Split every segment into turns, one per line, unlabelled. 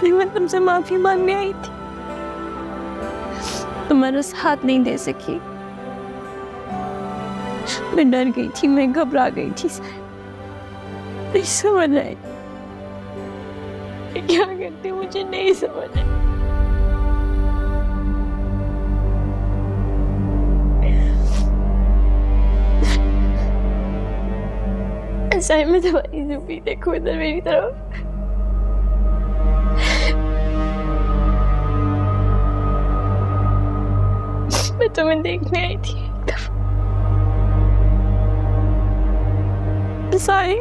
मैं तुमसे माफी मांगने आई थी, तुम्हारा साथ नहीं दे सकी। मैं डर गई थी, मैं घबरा गई थी, नहीं समझ आई क्या करती, मुझे नहीं समझ आई। ऐसा है, मैं तुम्हारी ज़ुबी, देखो इधर मेरी तरफ। मैं तुम्हें देखने आई थी एक दफा। सारी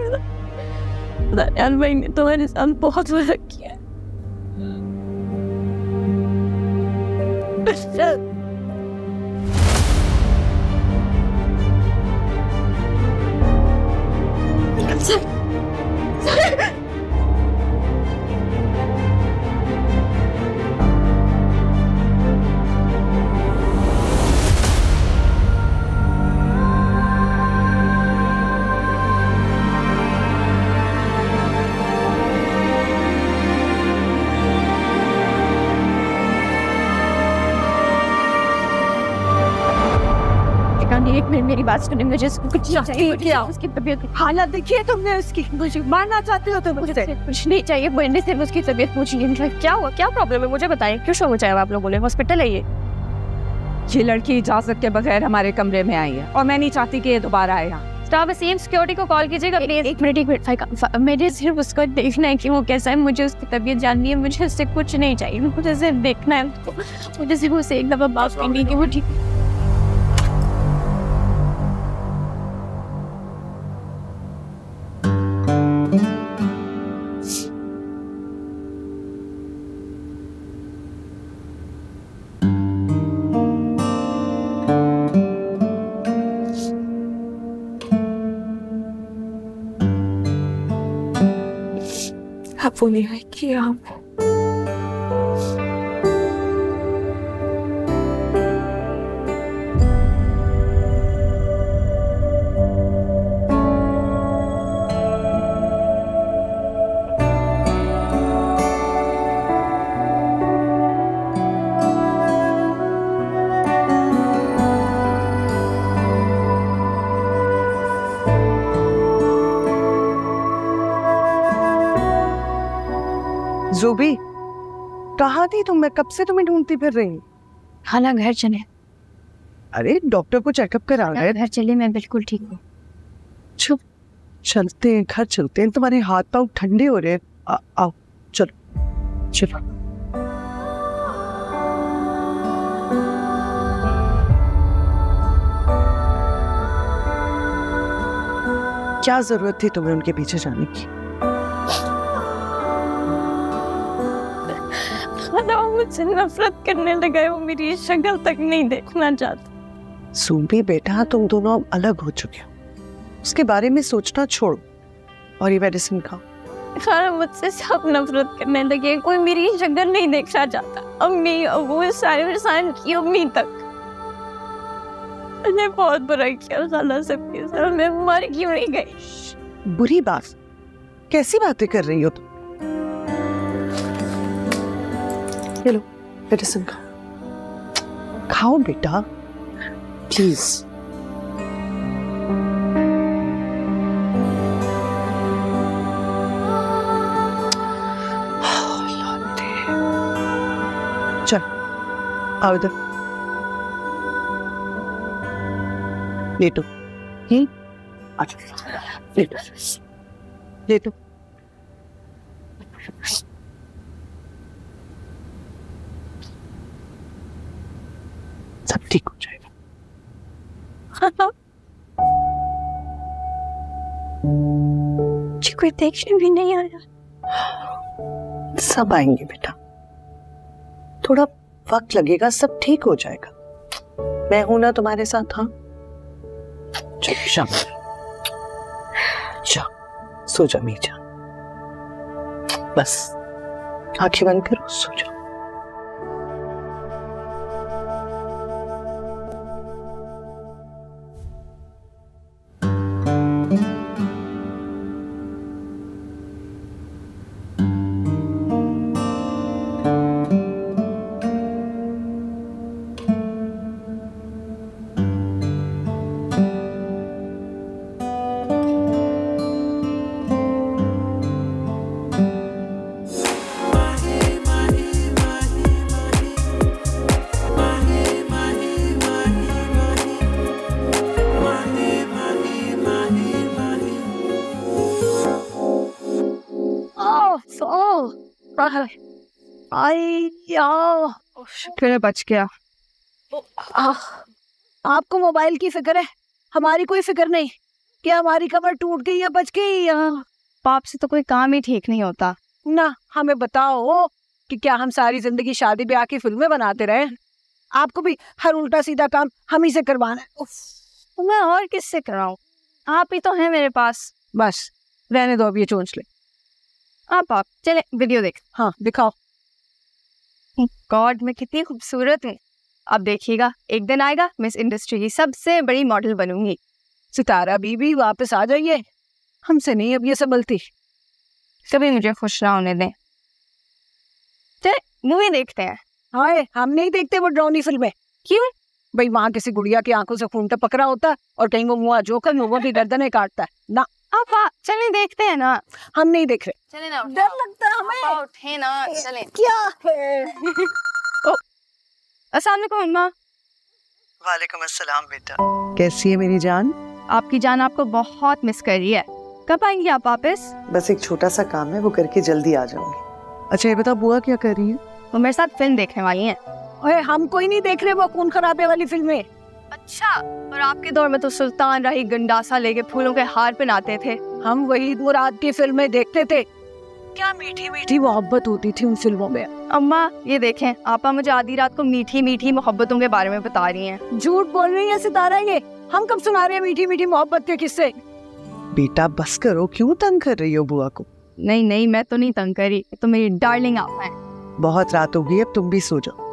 दयाल भाई ने तुम्हारे साथ बहुत बुरा किया। एक मिनट मेरी बात सुने, मुझे कुछ चाहिए, क्या उसकी तबीयत हालत देखिए तुमने उसकी, मुझे मारना चाहते हो तो मुझसे कुछ नहीं चाहिए, मैंने सिर्फ उसकी तबीयत पूछ ली। क्या हुआ, क्या प्रॉब्लम है मुझे बताइए, क्यों शो मचाया आप लोगों ने? हॉस्पिटल है ये लड़की इजाजत के बगैर हमारे कमरे में आई है और मैं नहीं चाहती कि ये दोबारा आए यहाँ। स्टाफ सेम सिक्योरिटी को कॉल कीजिएगा। एक मिनट मेरे सिर्फ उसको देखना है कि वो कैसा है, मुझे उसकी तबीयत जाननी है, मुझे उससे कुछ नहीं चाहिए, मुझे सिर्फ देखना है उसको, मुझे सिर्फ उसे एक दफा बात करनी है कि वो ठीक है। आप वो नहीं है कि आप
ज़ुबी, कहाँ थी तुम? मैं कब से तुम्हें ढूंढती फिर रही हूँ।
खाना घर चले।
अरे डॉक्टर को चेकअप करा है।
घर चले, मैं बिल्कुल ठीक हूँ।
चुप, चलते हैं, घर चलते हैं, तुम्हारे हाथ पाँव ठंडे हो रहे हैं। आओ चलो चलो। क्या जरूरत थी तुम्हें उनके पीछे जाने की?
मुझसे नफरत करने लगा है, वो मेरी शक्ल तक नहीं देखना चाहता।
ज़ुबी बेटा, तुम दोनों अब अलग हो चुके हो, उसके बारे में सोचना छोड़ो और ये मेडिसिन खाओ।
खाना मुझसे सब नफरत करने लगे, कोई मेरी शक्ल नहीं देखना चाहता। अम्मी, अबू, सारे इंसान की अम्मी तक। मैंने बहुत बुरा किया खाला सबके साथ, मैं मर क्यों नहीं गई?
बुरी बात? कैसी बातें कर रही हो तुम? ये लो मेडिसिन खाओ, खाओ बेटा प्लीज। चल आओ इधर, लेटो। अच्छा लेटो लेटो। सब ठीक हो जाएगा।
मुझे कोई देखने भी नहीं आया।
सब आएंगे बेटा, थोड़ा वक्त लगेगा, सब ठीक हो जाएगा। मैं हूं ना तुम्हारे साथ। हाँ चलो शाबाश, जा सो जा मीजा, बस आंखें बंद करो, सो जाओ।
शुक्र है बच गया।
आपको मोबाइल की फिक्र है, हमारी कोई फिक्र नहीं कि हमारी कमर टूट गई या बच गई या।
पाप से तो कोई काम ही ठीक नहीं होता
ना हमें बताओ कि क्या हम सारी जिंदगी शादी ब्याह की फिल्में बनाते रहे? आपको भी हर उल्टा सीधा काम हम ही से करवाना है।
तो मैं और किससे कराऊं? आप ही तो हैं मेरे पास।
बस रहने दो, अब ये चोंच ले।
आप चले वीडियो देख।
हाँ दिखाओ।
गॉड मैं कितनी खूबसूरत हूँ। अब देखिएगा एक दिन आएगा मिस इंडस्ट्री की सबसे बड़ी मॉडल बनूंगी।
सितारा बीबी वापस आ जाइए, हमसे नहीं अब ये संभलती।
कभी मुझे खुश ना होने दें। चले मूवी देखते हैं।
हाय हम नहीं देखते वो डरावनी फिल्में।
क्यों?
भाई वहाँ किसी गुड़िया की आंखों से खून टपक रहा होता है और कहीं वो मुआ जोकर लोगों की गर्दनें काटता है ना।
आप चले देखते हैं ना।
हम नहीं देख रहे,
चले ना।
डर लगता है हमें।
उठे ना चले।
क्या है?
अस्सलाम वालेकुम अम्मा।
वालेकुम अस्सलाम बेटा, कैसी है मेरी जान?
आपकी जान आपको बहुत मिस कर रही है। कब आएंगी आप वापस?
बस एक छोटा सा काम है, वो करके जल्दी आ जाऊंगी। अच्छा ये बता बुआ क्या कर रही है?
वो मेरे साथ फिल्म देखने वाली हैं।
ओए हम कोई नहीं देख रहे वो खून खराबे वाली फिल्में।
अच्छा, और आपके दौर में तो सुल्तान राही गंडासा लेके फूलों के हार पहनाते थे।
हम वहीद मुराद की फिल्में देखते थे। क्या मीठी मीठी मोहब्बत होती थी उन फिल्मों में।
अम्मा ये देखें, आपा मुझे आधी रात को मीठी मीठी मोहब्बतों के बारे में बता रही हैं।
झूठ बोल रही है सितारा, ये हम कब सुना रहे हैं मीठी मीठी मोहब्बत के किस्से?
बेटा बस करो, क्यों तंग कर रही हो बुआ को?
नहीं मैं तो नहीं तंग करी, तो मेरी डार्लिंग आप हैं।
बहुत रात हो गई, अब तुम भी सो जाओ।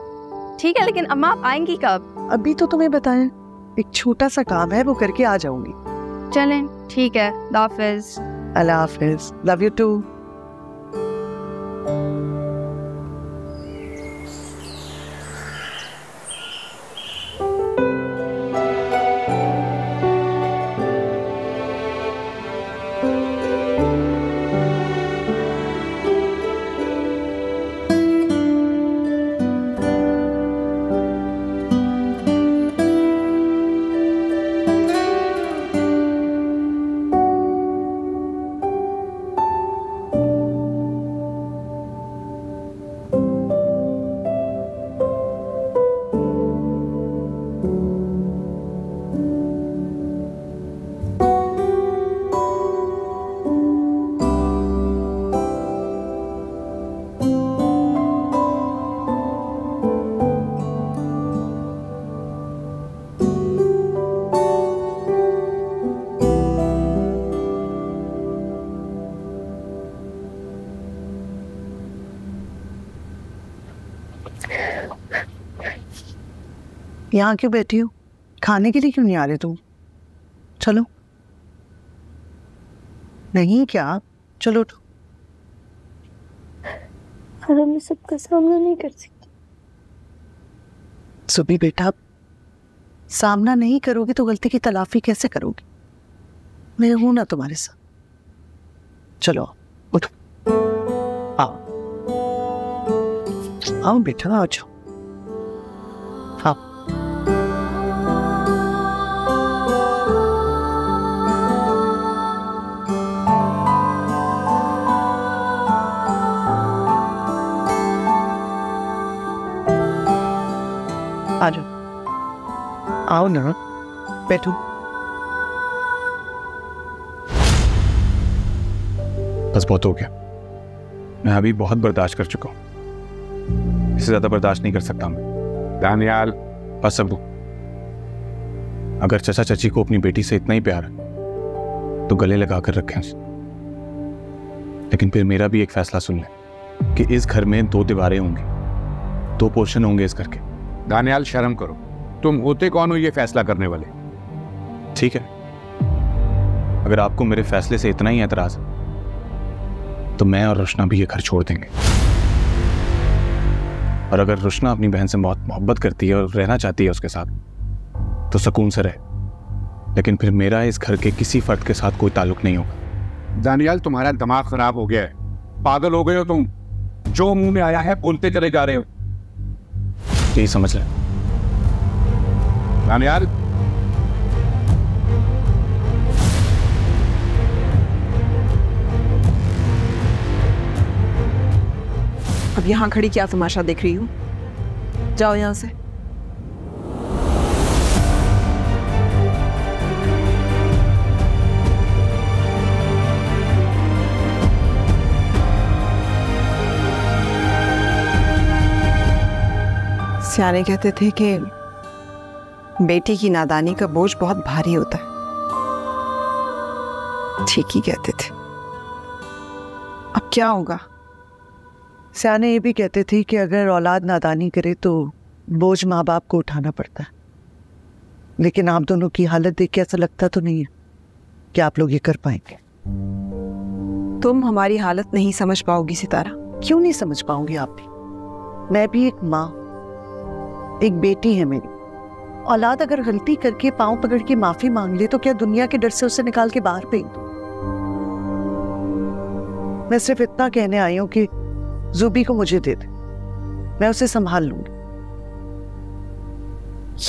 ठीक है, लेकिन अम्मा आप आएंगी कब?
अभी तो तुम्हें बताया, एक छोटा सा काम है वो करके आ जाऊंगी।
चलें ठीक है, अल्लाह हाफिज।
अल्लाह हाफिज, लव यू टू। यहाँ क्यों बैठी हो? खाने के लिए क्यों नहीं आ रहे तुम? चलो। नहीं क्या? चलो तो।
और मैं सबका सामना नहीं कर सकती।
सुबी बेटा, सामना नहीं करोगे तो गलती की तलाफी कैसे करोगे? मैं हूं ना तुम्हारे साथ। चलो उठो, आओ आओ बेटा, आ जाओ। हाँ आ जाओ, आओ ना, बैठो।
बस बहुत हो गया, मैं अभी बहुत बर्दाश्त कर चुका हूं, इससे ज्यादा बर्दाश्त नहीं कर सकता मैं। दानियाल बस अब, अगर चचा चची को अपनी बेटी से इतना ही प्यार है तो गले लगा कर रखें उसे। लेकिन फिर मेरा भी एक फैसला सुन लें कि इस घर में 2 दीवारें होंगी, 2 पोर्शन होंगे इस घर के।
दानियाल शर्म करो, तुम होते कौन हो ये फैसला करने वाले?
ठीक है, अगर आपको मेरे फैसले से इतना ही एतराज है तो मैं और रोशना भी ये घर छोड़ देंगे। और अगर रोशना अपनी बहन से बहुत मोहब्बत करती है और रहना चाहती है उसके साथ तो सुकून से रहे, लेकिन फिर मेरा इस घर के किसी फर्द के साथ कोई ताल्लुक नहीं होगा।
दानियाल तुम्हारा दिमाग खराब हो गया है, पागल हो गए हो तुम, जो मुंह में आया है बोलते चले जा रहे हो।
यही समझ लें।
दानियाल
अब यहाँ खड़ी क्या तमाशा देख रही हूँ? जाओ यहाँ से। सियाने कहते थे कि बेटी की नादानी का बोझ बहुत भारी होता है। ठीक ही कहते थे। अब क्या होगा?
सियाने ये भी कहते थे कि अगर औलाद नादानी करे तो बोझ माँ बाप को उठाना पड़ता है। लेकिन आप दोनों की हालत देख के ऐसा लगता तो नहीं है कि आप लोग ये कर पाएंगे।
तुम हमारी हालत नहीं समझ पाओगी सितारा।
क्यों नहीं समझ पाऊंगी आप भी? मैं भी एक माँ, एक बेटी है मेरी। औलाद अगर गलती करके पांव पकड़ के माफी मांग ले तो क्या दुनिया के डर से उसे निकाल के बाहर फेंक दूं? मैं सिर्फ इतना कहने आई हूं कि ज़ुबी को मुझे दे दे, मैं उसे संभाल लूंगी।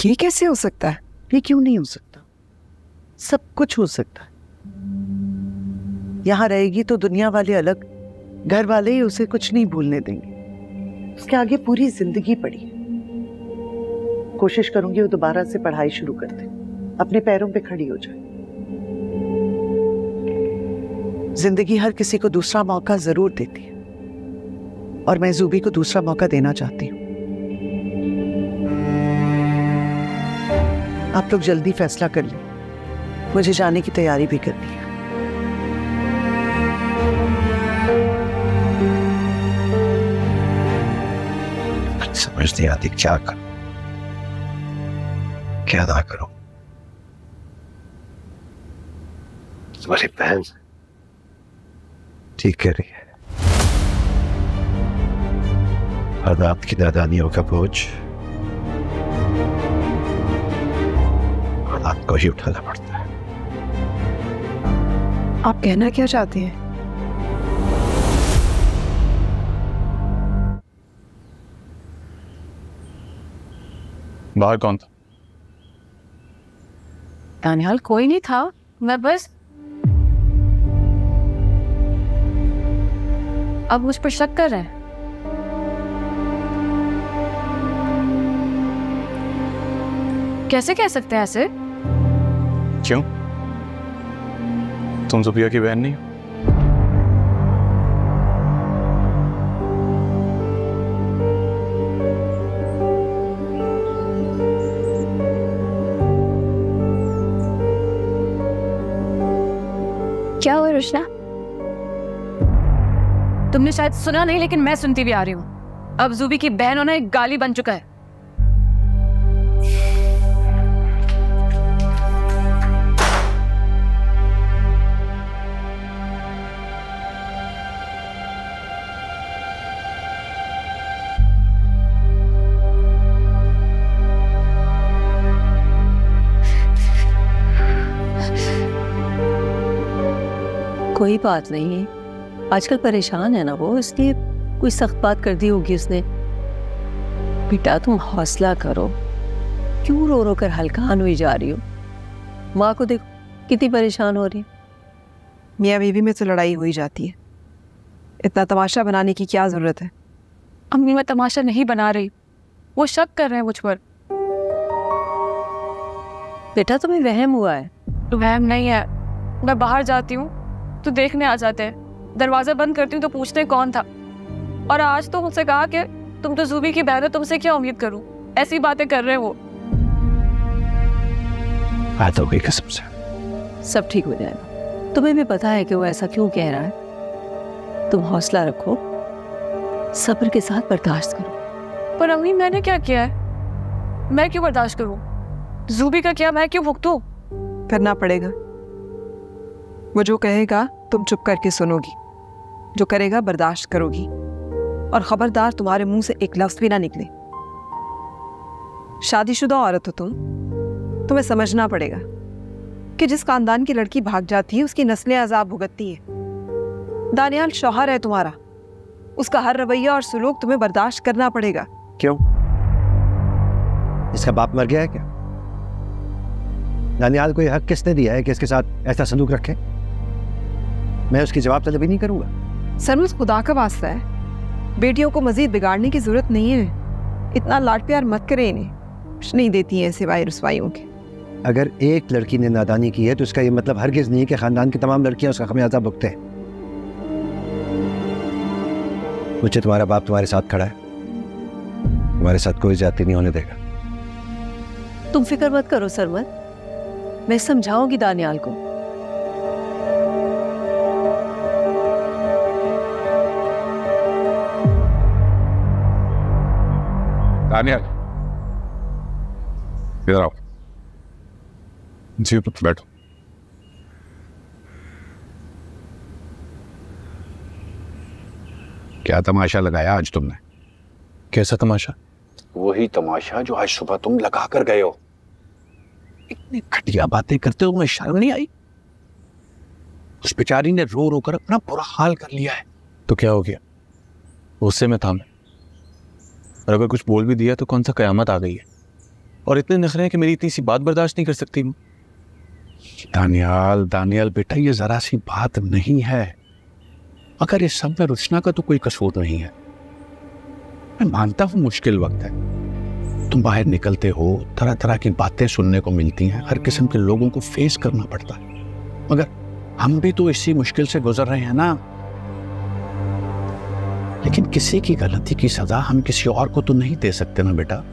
ये कैसे हो सकता है?
ये क्यों नहीं हो सकता? सब कुछ हो सकता है। यहां रहेगी तो दुनिया वाले अलग, घर वाले ही उसे कुछ नहीं भूलने देंगे। उसके आगे पूरी जिंदगी पड़ी है। कोशिश करूंगी वो दोबारा से पढ़ाई शुरू कर दे, अपने पैरों पे खड़ी हो जाए। जिंदगी हर किसी को दूसरा मौका जरूर देती है और मैं ज़ुबी को दूसरा मौका देना चाहती हूँ। आप लोग जल्दी फैसला कर लें, मुझे जाने की तैयारी भी करनी है।
समझ नहीं आती क्या करूं, क्या ना करूं। तुम्हारी बहन ठीक कह रही है। औलाद की नादानियों का बोझ औलाद को ही उठाना पड़ता है।
आप कहना क्या चाहते हैं?
बाहर कौन था?
दानियाल कोई नहीं था, मैं बस अब मुझ पर शक कर रहे हैं। कैसे कह सकते हैं ऐसे?
क्यों? तुम ज़ुबिया की बहन नहीं हो?
क्या हुआ रुशना? तुमने शायद सुना नहीं, लेकिन मैं सुनती भी आ रही हूँ। अब ज़ुबी की बहन होना एक गाली बन चुका है।
कोई बात नहीं, आजकल परेशान है ना वो, इसलिए कोई सख्त बात कर दी होगी उसने। बेटा तुम हौसला करो, क्यों रो रो कर हल्कान हुई जा रही हो? माँ को देखो कितनी परेशान हो रही है।
मियाँ बीवी में तो लड़ाई हो ही जाती है, इतना तमाशा बनाने की क्या जरूरत है?
अम्मी मैं तमाशा नहीं बना रही, वो शक कर रहे हैं मुझ पर।
बेटा तुम्हें वहम हुआ है?
वहम नहीं है, मैं बाहर जाती हूँ तो देखने आ जाते हैं, दरवाजा बंद करती हूँ तो पूछते हैं कौन था। और आज तो मुझसे कहा कि तुम तो ज़ुबी की बहन हो, तुमसे क्या उम्मीद करूँ। ऐसी बातें कर रहे हैं वो।
बात हो गई कसम से।
सब ठीक हो जाएगा। तुम्हें भी पता है कि वो ऐसा क्यों कह रहा है। तुम हौसला रखो, सब्र के साथ बर्दाश्त करो।
पर अम्मी मैंने क्या किया है? मैं क्यों बर्दाश्त करूँ? ज़ुबी का क्या मैं क्यों भुगतूं?
करना पड़ेगा। वो जो कहेगा तुम चुप करके सुनोगी, जो करेगा बर्दाश्त करोगी। और खबरदार तुम्हारे मुंह से एक लफ्ज भी ना निकले। शादीशुदा औरत हो तुम, तुम्हें समझना पड़ेगा कि जिस खानदान की लड़की भाग जाती है उसकी नस्लें अजाब भुगतती है। दानियाल शौहर है तुम्हारा, उसका हर रवैया और सुलूक तुम्हें बर्दाश्त करना पड़ेगा।
क्यों? इसका बाप मर गया है क्या? दानियाल को यह हक किसने दिया है कि इसके साथ ऐसा सलूक रखे? मैं उसकी जवाब तलब ही नहीं करूंगा।
सरमुज खुदा का वास्ता है, बेटियों को मजीद बिगाड़ने की जरूरत नहीं है। इतना लाड प्यार मत करें इन्हें, कुछ नहीं देती हैं सिवाय रुसवाइयों के।
अगर एक लड़की ने नादानी की है तो इसका ये मतलब हरगिज नहीं है कि खानदान की तमाम लड़कियां उसका खमियाजा भुगते हैं। मुझे तुम्हारा बाप तुम्हारे साथ खड़ा है, तुम्हारे साथ कोई ज्यादती नहीं होने देगा।
तुम फिक्र मत करो सरमद, मैं समझाऊंगी दानियाल को।
दानियाल इधर आओ।
जी पुत्र।
बैठो। क्या तमाशा लगाया आज तुमने?
कैसा तमाशा?
वही तमाशा जो आज सुबह तुम लगा कर गए हो। इतनी घटिया बातें करते हो, तुम्हें शर्म नहीं आई? उस बेचारी ने रो रो कर अपना बुरा हाल कर लिया है।
तो क्या हो गया? गुस्से में था मैं, और अगर कुछ बोल भी दिया तो कौन सा कयामत आ गई है? और इतने नखरे हैं कि मेरी इतनी सी बात बर्दाश्त नहीं कर सकती।
दानियाल, दानियाल बेटा, ये जरा सी बात नहीं है। अगर इस सब में रुचना का तो कोई कसूर नहीं है। मैं मानता हूं मुश्किल वक्त है, तुम बाहर निकलते हो, तरह तरह की बातें सुनने को मिलती हैं, हर किस्म के लोगों को फेस करना पड़ता है, मगर हम भी तो इसी मुश्किल से गुजर रहे हैं ना। लेकिन किसी की गलती की सजा हम किसी और को तो नहीं दे सकते ना बेटा।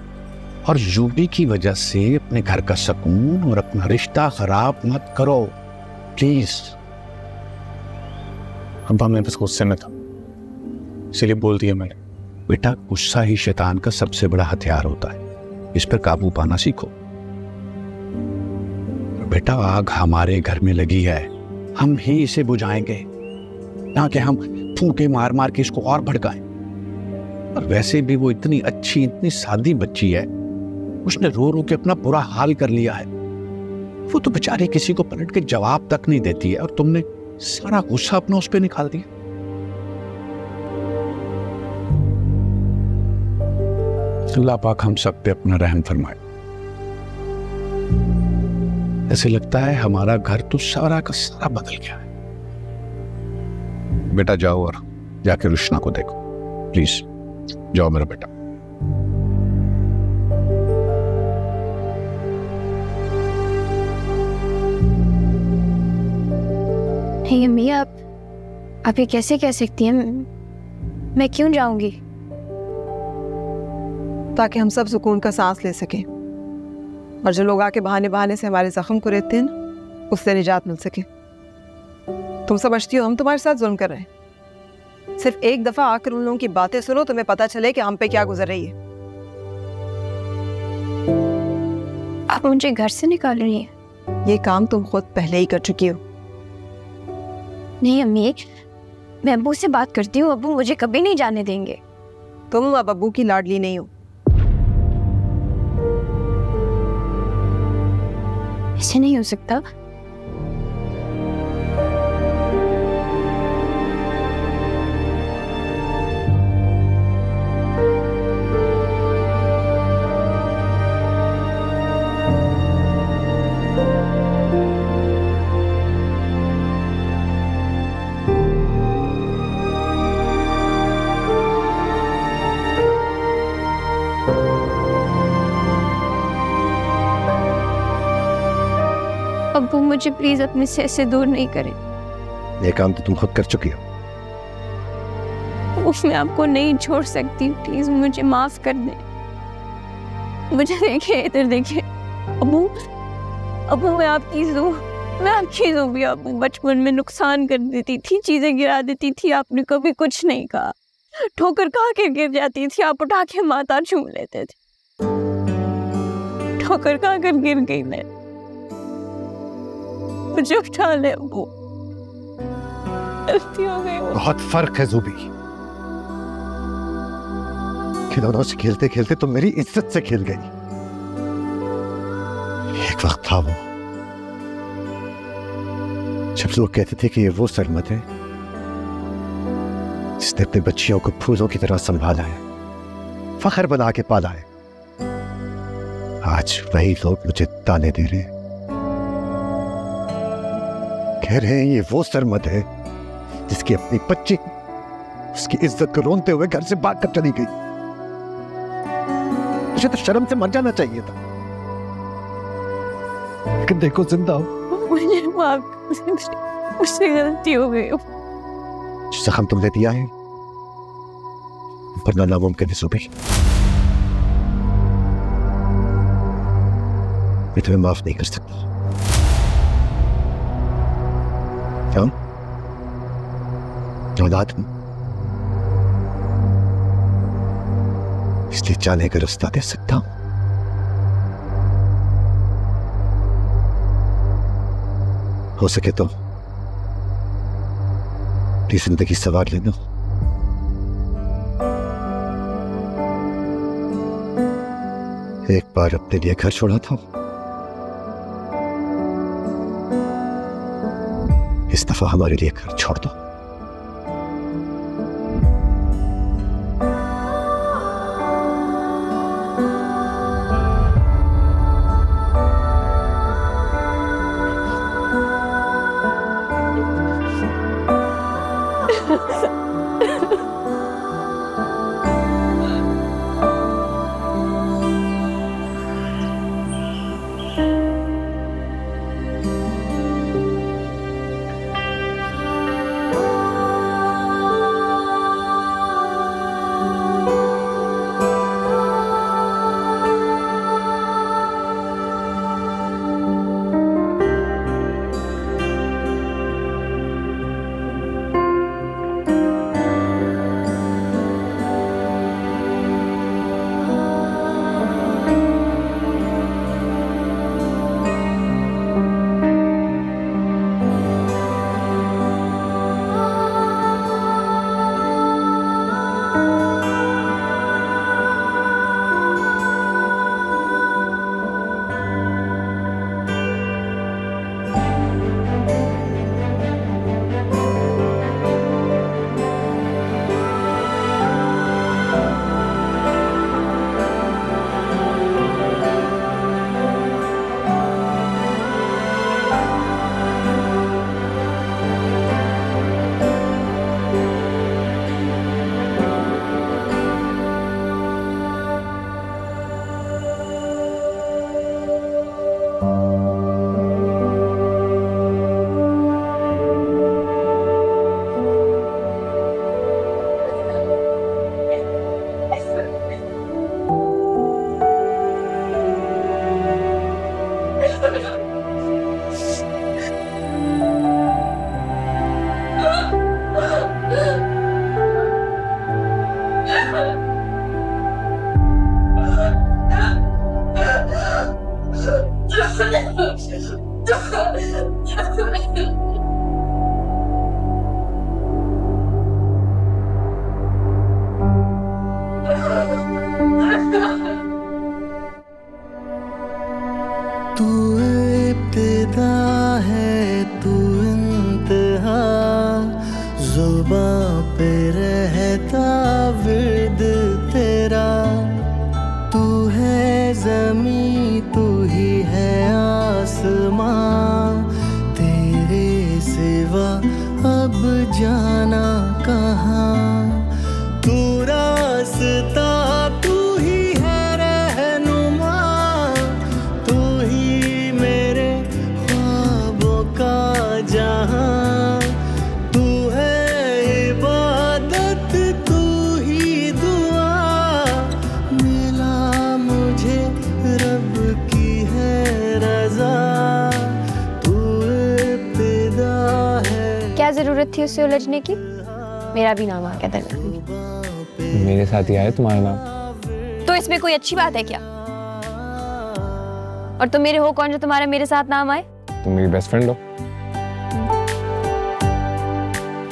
और यूबी की वजह से अपने घर का सुकून और अपना रिश्ता खराब मत करो प्लीज।
अब्बा मैं बस गुस्से में था, इसीलिए बोल दिया मैंने।
बेटा, गुस्सा ही शैतान का सबसे बड़ा हथियार होता है, इस पर काबू पाना सीखो। बेटा, आग हमारे घर में लगी है, हम ही इसे बुझाएंगे, ना कि हम फूंके मार मार के इसको और भड़काएं। और वैसे भी वो इतनी अच्छी, इतनी सादी बच्ची है, उसने रो रो के अपना बुरा हाल कर लिया है। वो तो बेचारी किसी को पलट के जवाब तक नहीं देती है, और तुमने सारा गुस्सा अपना उस पर निकाल दिया। अल्लाह पाक हम सब पे अपना रहम फरमाए। ऐसे लगता है हमारा घर तो सारा का सारा बदल गया है। बेटा जाओ और जाके रुशना को देखो प्लीज, जाओ मेरा बेटा।
नहीं अम्मी, आप ये कैसे कह सकती हैं? मैं क्यों जाऊंगी?
ताकि हम सब सुकून का सांस ले सकें, और जो लोग आके बहाने बहाने से हमारे जख्म को रहते हैं ना, उससे निजात मिल सके। तुम समझती हो हम तुम्हारे साथ जुल्म कर रहे हैं? सिर्फ एक दफा आकर उन लोगों की बातें सुनो, तुम्हें पता चले कि हम पे क्या गुजर रही है।
आप मुझे घर से निकाल रही हैं?
ये काम तुम खुद पहले ही कर चुकी हो।
नहीं अम्मी, मैं अब्बू से बात करती हूँ, अब्बू मुझे कभी नहीं जाने देंगे।
तुम अब अब्बू की लाडली नहीं हो।
ऐसे नहीं हो सकता। अब्बू मुझे प्लीज अपने से ऐसे दूर नहीं करें।
ये काम तो तुम खुद कर चुकी हो।
मैं आपको नहीं छोड़ सकती, प्लीज मुझे माफ कर दे। मुझे देखिए, इधर देखिए। अब्बू, अब्बू मैं आपकी हूँ, मैं आपकी हूँ भी। अब्बू बचपन में नुकसान कर देती थी, चीजें गिरा देती थी, आपने कभी कुछ नहीं कहा। ठोकर खा के गिर जाती थी, आप उठा के माथा छू लेते थे। ठोकर खा कर गिर गई मैं, मुझे उठा ले अब्बू, गलती हो गई।
बहुत फर्क है ज़ुबी, खिलौनों से खेलते खेलते तुम मेरी इज्जत से खेल गई। एक वक्त था वो जब लोग कहते थे कि ये वो सरमद है जिसने अपने बच्चियों को फूलों की तरह संभाला है, फख्र बना के पाला है। आज वही लोग मुझे ताने दे रहे हैं, कह रहे हैं ये वो सरमद है जिसकी अपनी बच्ची उसकी इज्जत को रोनते हुए घर से भाग कर चली गई। मुझे तो शर्म से मर जाना चाहिए था, लेकिन देखो जिंदा हो।
मुझे माफ, मुझसे गलती हो गई।
जख्म तुमने दिया है पर नामुमकिन है सुबह। मैं तुम्हें माफ नहीं कर सकता। क्या औलाद हूं, इसलिए चाहने का रास्ता दे सकता हूं। हो सके तो अपनी जिंदगी सवार लेना। एक बार अपने लिए घर छोड़ा था, इस दफा हमारे लिए घर छोड़ दो।
तू इब्तिदा है तू इंतहा, जुबां पे रहता विर्द तेरा। तू है ज़मीं तू ही है आसमां, तेरे सिवा अब जाना कहाँ। तू रास्ता तू ही है रहनुमा, तू ही मेरे ख्वाबों का जहां। तू है इबादत तू ही दुआ, मिला मुझे रब की है रजा। तू इब्तिदा है।
क्या जरूरत थी उससे उलझने की? मेरा भी नाम आ गया दरमियान।
मेरे साथ ही आया तुम्हारा नाम।
तो इसमें कोई अच्छी बात है क्या? और तुम मेरे हो कौन जो तुम्हारा मेरे साथ नाम आए?
तुम मेरी बेस्ट फ्रेंड हो।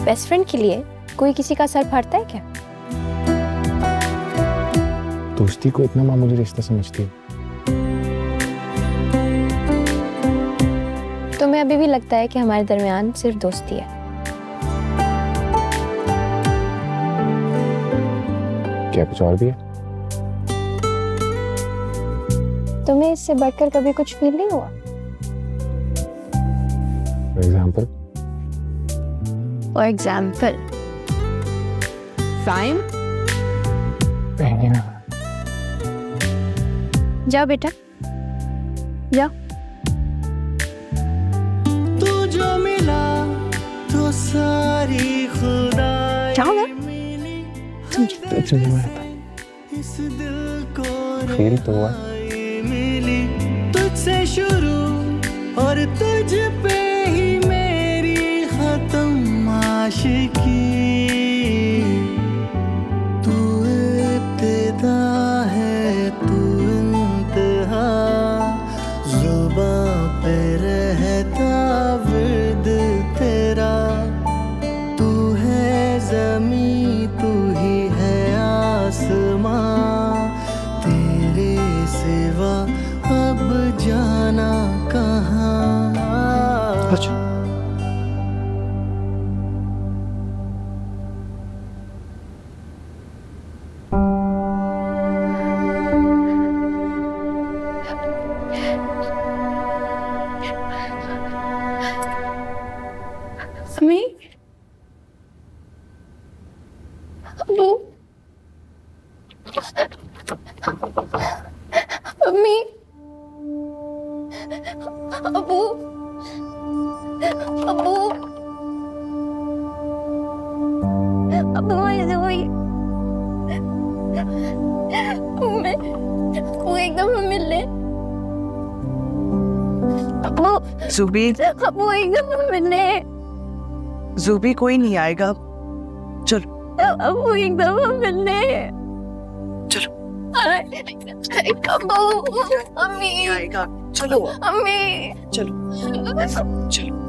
बेस्ट फ्रेंड के लिए कोई किसी का सर फाड़ता है क्या?
दोस्ती को इतना मामूली रिश्ता समझती हो?
तुम्हें अभी भी लगता है कि हमारे दरमियान सिर्फ दोस्ती है?
क्या कुछ और भी है?
तुम्हें इससे बढ़कर कभी कुछ फील नहीं हुआ?
For example?
फॉर एग्जाम्पल
साइम,
जाओ बेटा जाओ।
तू जो मिला तो सारी खुदा
जाओ ना।
इस दिल को
फील तो हुआ
मिली तुझसे शुरू और तुझ पे ही मेरी खत्म आशिकी। तू इब्तिदा है तू इंतहा, जुबां पे रहता विर्द तेरा। तू है ज़मीं तू ही है आसमां, तेरे सिवा अब जाना कहाँ।
अम्मी, अब्बू, अम्मी, अब्बू, अब्बू, अब्बू ऐसे हुई। वो एकदम मिल ले। अब्बू,
जुबी,
अब्बू एकदम मिलने।
जुबी कोई नहीं आएगा, चलो
अब्बू एकदम मिलने।
चलो
अब्बू, अम्मी
आएगा, चलो
अम्मी
चलो चलो।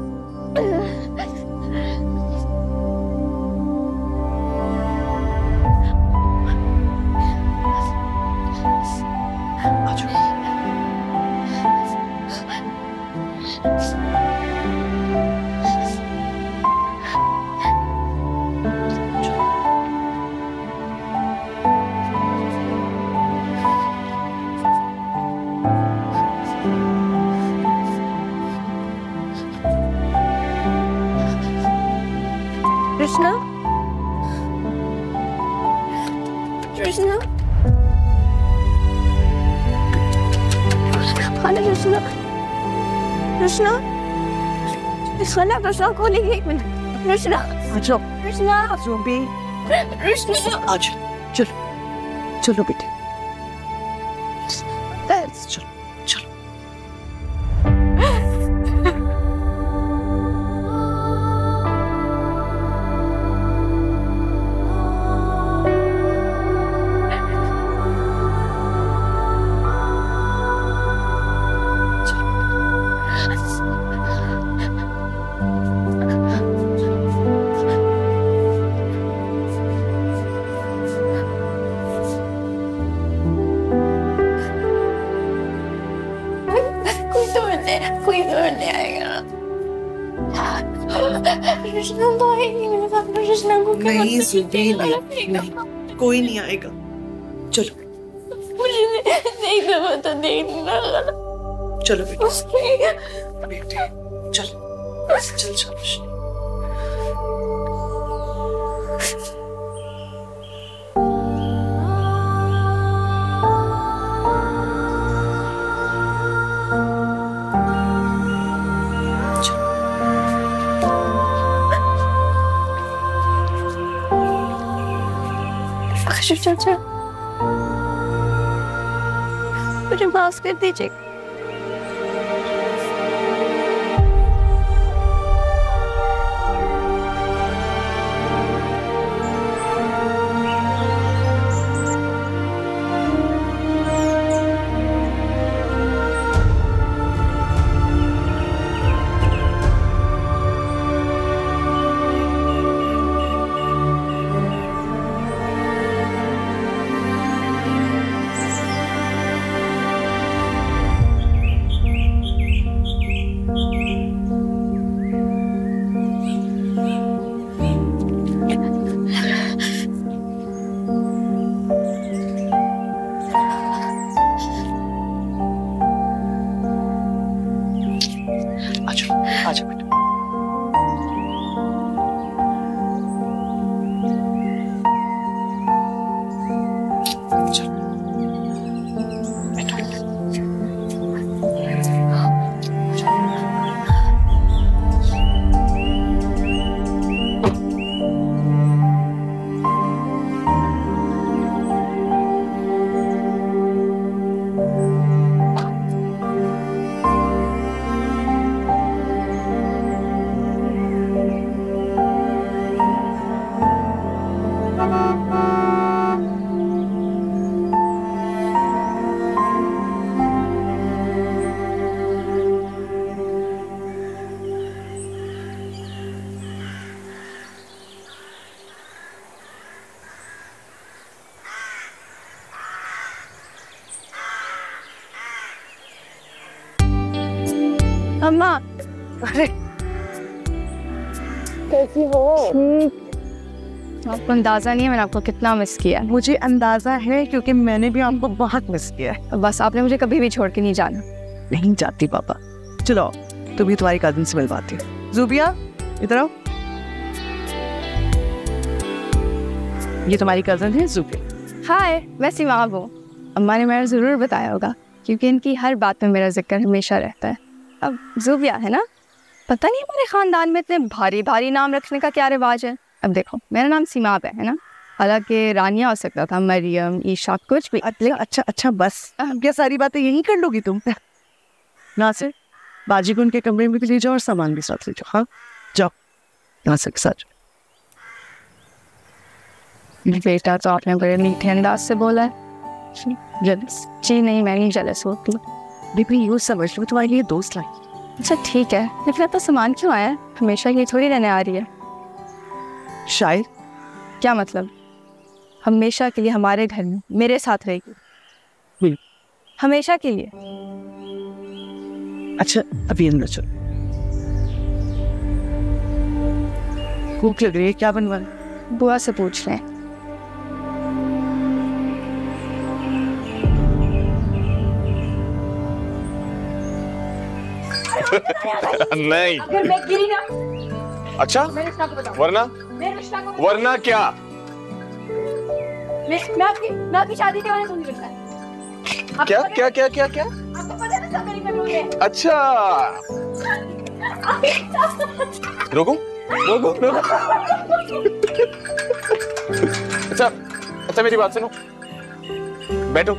कृष्णा, कृष्णा, कृष्णा, कृष्णा, कृष्णा, कृष्णा खोलिए एक मिनट। कृष्णा,
अच्छा
कृष्णा,
जुबी,
कृष्णा,
अच्छा चलो चलो बेटे, चलो चलो।
कोई तो मिलने आएगा। कृष्णा तो आएगी मेरे साथ। कृष्णा को
नहीं जुबी, नहीं कोई नहीं आएगा, चलो
मुझे नहीं दबा तो देखना।
चलो बेटे,
उसके
बेटे चल चल चल।
आशु चाचा, मुझे माफ कर दीजिए। अम्मा
अरे कैसी हो?
आपको अंदाजा नहीं है मैंने आपको कितना मिस किया है।
मुझे अंदाजा है क्योंकि मैंने भी आपको बहुत मिस किया है।
बस आपने मुझे कभी भी छोड़ के नहीं जाना।
नहीं जाती पापा। चलो तुम्हें तुम्हारी कजिन से मिलवाती हूँ। ज़ुबिया इधर आओ। ये तुम्हारी कजिन है ज़ुबिया।
हाय, मैं सीमा हूँ। अम्मा ने मेरा ज़रूर बताया होगा क्योंकि इनकी हर बात में मेरा जिक्र हमेशा रहता है। अब ज़ुबिया है ना, पता नहीं हमारे ख़ानदान में इतने भारी भारी नाम रखने का क्या रिवाज है। अब देखो मेरा नाम सीमा है ना, हालांकि रानिया हो सकता था, मरियम, ईशा, कुछ भी।
अच्छा बस क्या सारी बातें यही कर लोगी तुम? नासिर बाजी को उनके कमरे में भी ले जाओ और सामान भी साथ ले जाओ। हाँ जाओ नासिर के साथ।
बेटा तो आपने बड़े मीठे अंदाज से बोला है। जलस? जी नहीं, मैं नहीं जलस होती।
बेबी यूँ समझ लो तुम्हारे लिए दोस्त लाई।
अच्छा ठीक है, लेकिन तो सामान क्यों आया है? हमेशा ये थोड़ी रहने आ रही है।
शायद।
क्या मतलब? हमेशा के लिए हमारे घर में मेरे साथ रहेगी? हमेशा के लिए?
अच्छा अभी अंदर चलो। भूख लग रही है, क्या बनवाना?
बुआ से पूछ लें।
नहीं।
अगर मैं गिरी ना,
अच्छा वरना क्या?
मैं आपकी शादी के बारे में नहीं बताया।
क्या क्या क्या क्या क्या?
आपको पता है सब मेरी कमरों में।
अच्छा रोको। अच्छा मेरी बात सुनो। बैठो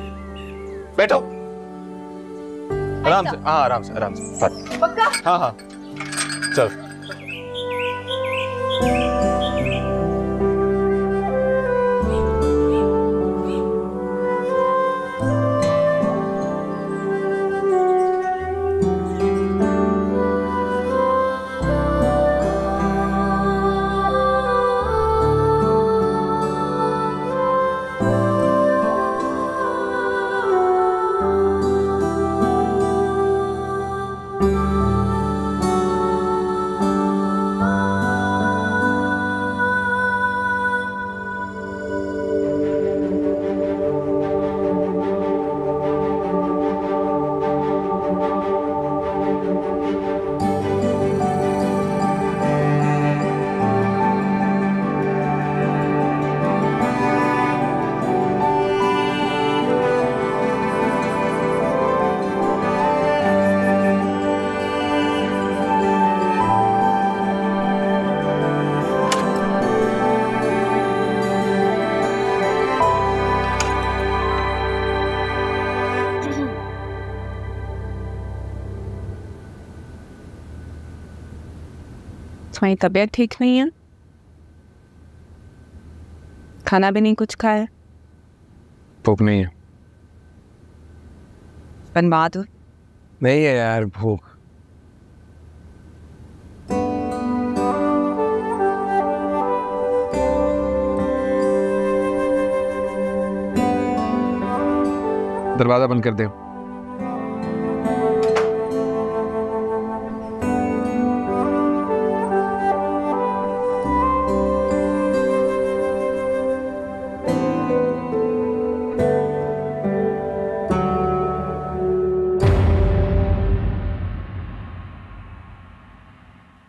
आराम से।
पक्का?
हाँ चल।
तुम्हारी तबीयत ठीक नहीं है? खाना भी नहीं कुछ खाया?
भूख नहीं है।
बनवा दो।
नहीं है यार भूख। दरवाजा बंद कर दे।